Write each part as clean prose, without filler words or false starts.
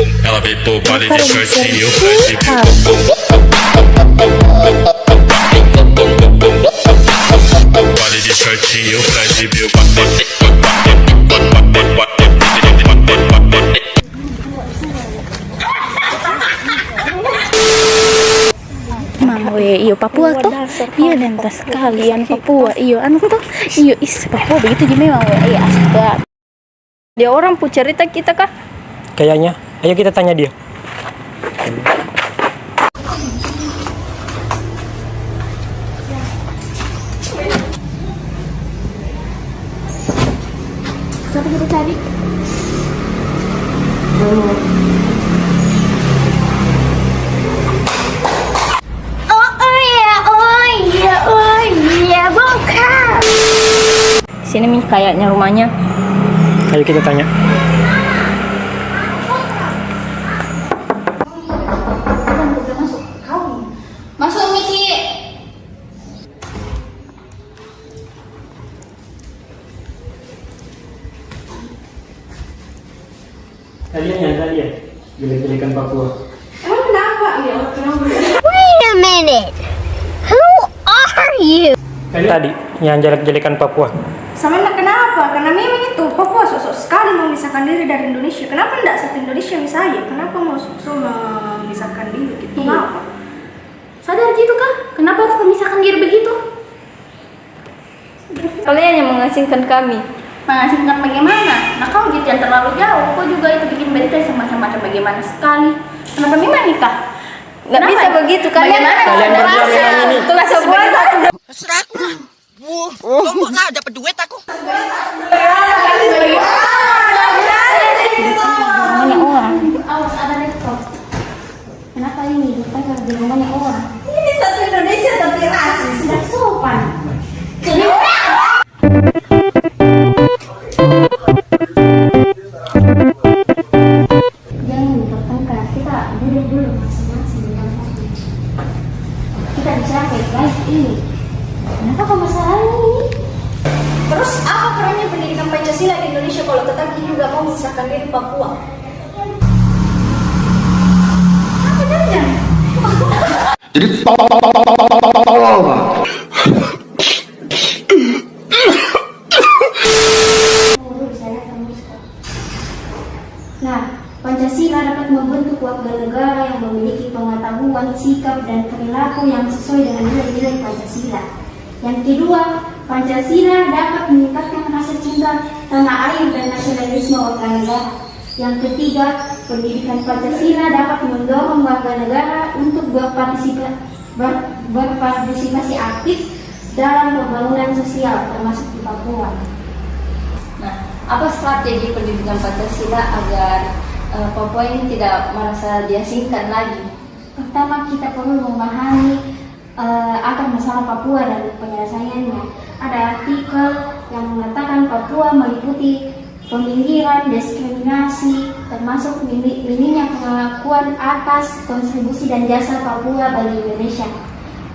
Ela veio pro baile de shortinho, faz de baile de shortinho, faz de mil. Mang we iyo Papua tuh iya lintas kalian Papua iyo anu tuh iyo Papua begitu aja memang we iya astaga dia orang pu cerita kita kah Kayaknya, ayo kita tanya dia. siapa kita cari sini nih kayaknya rumahnya. Ayo kita tanya. Masuk Miki. Kalian yang tadi ya, jelek-jelekan Papua. Emang kenapa ya orang Wait a minute. Who are you? Kalian tadi yang jelek-jelekan Papua. Sama enggak kenapa? Karena memang itu Papua sosok sekali memisahkan diri dari Indonesia. Kenapa enggak satu Indonesia misalnya? Kenapa mau sosok memisahkan diri gitu? Kenapa? sadar gitu kah? Kenapa harus memisahkan diri begitu? Kalian yang mengasingkan kami. Mengasingkan bagaimana? Nah kau gitu yang terlalu jauh. Kau juga itu bikin berita semacam-macam bagaimana sekali. Kenapa memang nikah? Nggak bisa begitu kalian. Kalian berdua memang ini. Tugas sebuah Serah aku lah. Lombok lah dapat duit aku. banyak orang. Awas ada laptop. Kenapa ini? Rupanya di rumahnya orang. Ini satu Indonesia tapi rasis. Tidak sopan. Jangan bertengkar. Kita duduk dulu masing-masing di tempat. Kita bicara baik-baik ini. Kenapa kok masalahnya ini? Terus apa perannya pendidikan Pancasila di Indonesia kalau tetap juga mau memisahkan diri Papua? Apa jangan? Jadi Nah, Pancasila dapat membentuk warga negara yang memiliki pengetahuan, sikap, dan perilaku yang sesuai dengan nilai-nilai Pancasila. Yang kedua, Pancasila dapat meningkatkan rasa cinta tanah air dan nasionalisme warga negara. Yang ketiga, pendidikan Pancasila dapat mendorong warga negara untuk berpartisipasi aktif dalam pembangunan sosial, termasuk di Papua. Nah, apa strategi pendidikan Pancasila agar Papua ini tidak merasa diasingkan lagi? Pertama, kita perlu memahami akan masalah Papua dan penyelesaiannya. Ada artikel yang mengatakan Papua meliputi peminggiran, diskriminasi, termasuk minimnya pengakuan atas kontribusi dan jasa Papua bagi Indonesia.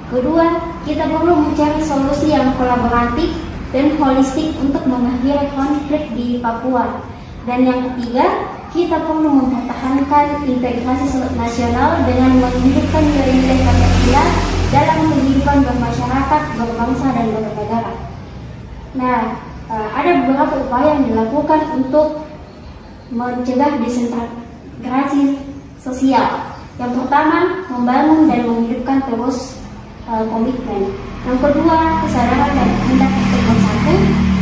Kedua, kita perlu mencari solusi yang kolaboratif dan holistik untuk mengakhiri konflik di Papua. Dan yang ketiga, kita perlu mempertahankan integrasi nasional dengan menghidupkan nilai-nilai Pancasila dalam kehidupan bermasyarakat, berbangsa, dan bernegara. Nah, ada beberapa upaya yang dilakukan untuk mencegah desintegrasi sosial. Yang pertama, membangun dan menghidupkan terus komitmen. Yang kedua, kesadaran dan kehendak untuk bersatu.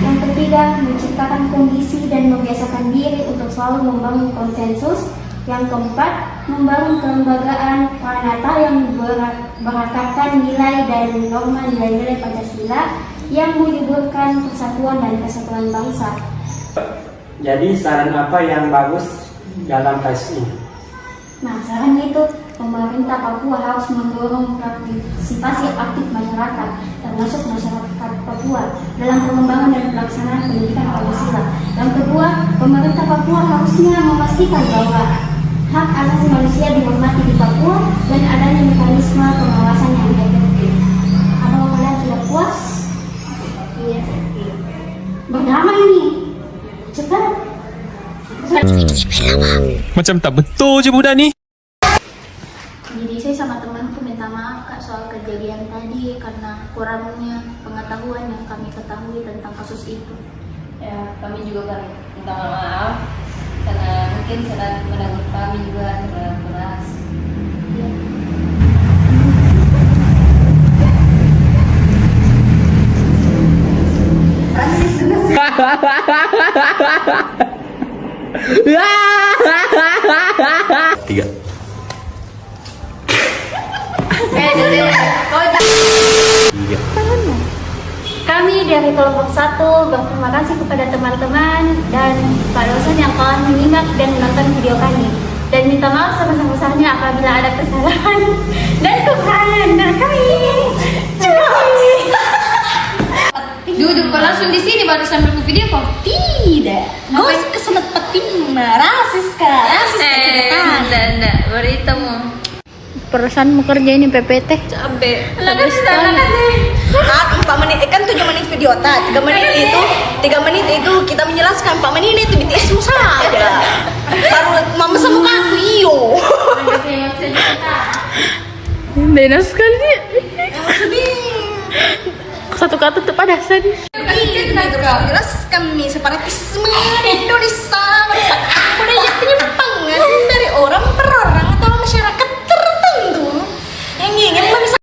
Yang ketiga, menciptakan kondisi dan membiasakan diri untuk selalu membangun konsensus. Yang keempat, membangun kelembagaan pranata yang berdasarkan nilai dan norma nilai-nilai Pancasila yang menyuburkan persatuan dan kesatuan bangsa. Jadi saran apa yang bagus dalam kasus ini? Nah, sarannya itu pemerintah Papua harus mendorong partisipasi aktif masyarakat, termasuk masyarakat Papua, dalam pengembangan dan pelaksanaan pendidikan Pancasila. Yang kedua, pemerintah Papua harusnya memastikan bahwa hak asasi manusia dihormati di Papua dan adanya mekanisme pengawasan yang efektif. Apakah kalian sudah puas? Iya. Berdamai nih, cepat. Macam tak betul je budak ni. Jadi saya sama temanku minta maaf Kak soal kejadian tadi karena kurangnya pengetahuan yang kami ketahui tentang kasus itu. Ya, kami juga kan minta maaf karena mungkin saat menanggung kami juga terlalu keras. Tiga. Tiga. Kami dari kelompok 1 berterima kasih kepada teman-teman dan Pak dosen yang telah menyimak dan menonton video kami. Dan minta maaf sebesar-besarnya apabila ada kesalahan dan kekurangan dari kami. Duduk kok langsung di sini baru sambil ke video kok? Tidak. Gue kesemet peting rasis kak. Rasis enggak. Berita mau. Perasaan mau kerja ini PPT. Capek. Habis sekali. 4 menit kan 7 menit video 3 menit itu kita menjelaskan 4 menit itu BTS saja. Baru mama sama aku iyo. Beda sekali. Satu kata tuh pada sedih. Jelaskan nih separatisme Indonesia merupakan budaya penyimpangan dari orang per orang atau masyarakat